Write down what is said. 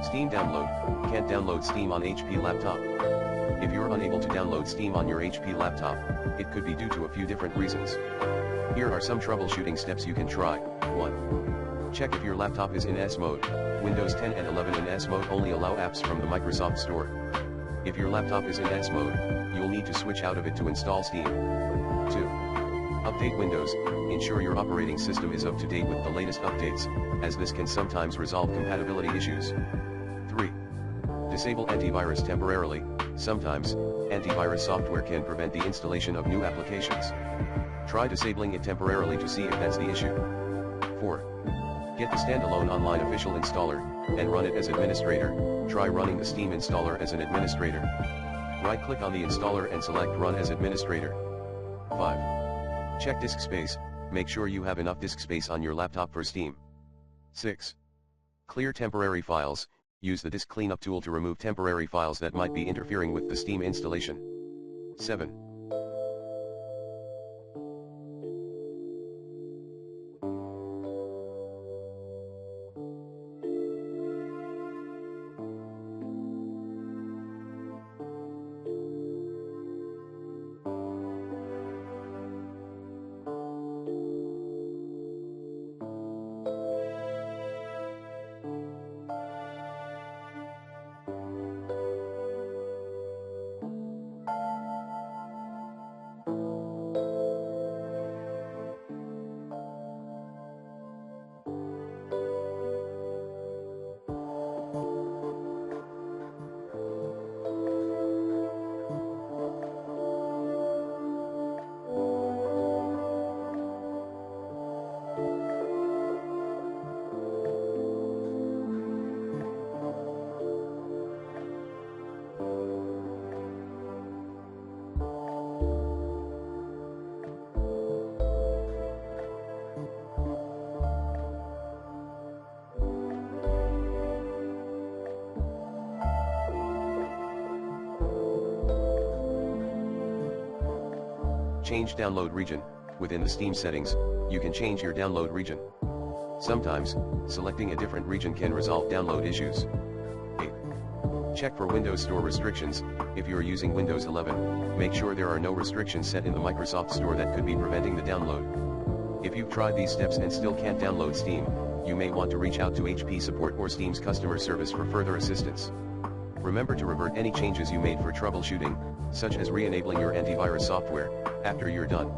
Steam download. Can't download Steam on HP laptop. If you're unable to download Steam on your HP laptop, it could be due to a few different reasons. Here are some troubleshooting steps you can try. 1. Check if your laptop is in S mode. Windows 10 and 11 in S mode only allow apps from the Microsoft Store. If your laptop is in S mode, you'll need to switch out of it to install Steam. 2. Update Windows. Ensure your operating system is up to date with the latest updates, as this can sometimes resolve compatibility issues. 3. Disable antivirus temporarily. Sometimes, antivirus software can prevent the installation of new applications. Try disabling it temporarily to see if that's the issue. 4. Get the standalone online official installer, and run it as administrator. Try running the Steam installer as an administrator. Right-click on the installer and select Run as Administrator. 5. Check disk space. Make sure you have enough disk space on your laptop for Steam. 6. Clear temporary files. Use the disk cleanup tool to remove temporary files that might be interfering with the Steam installation. 7. Change download region. Within the Steam settings, you can change your download region. Sometimes, selecting a different region can resolve download issues. 8. Check for Windows Store restrictions. If you are using Windows 11, make sure there are no restrictions set in the Microsoft Store that could be preventing the download. If you've tried these steps and still can't download Steam, you may want to reach out to HP support or Steam's customer service for further assistance. Remember to revert any changes you made for troubleshooting, such as re-enabling your antivirus software, after you're done.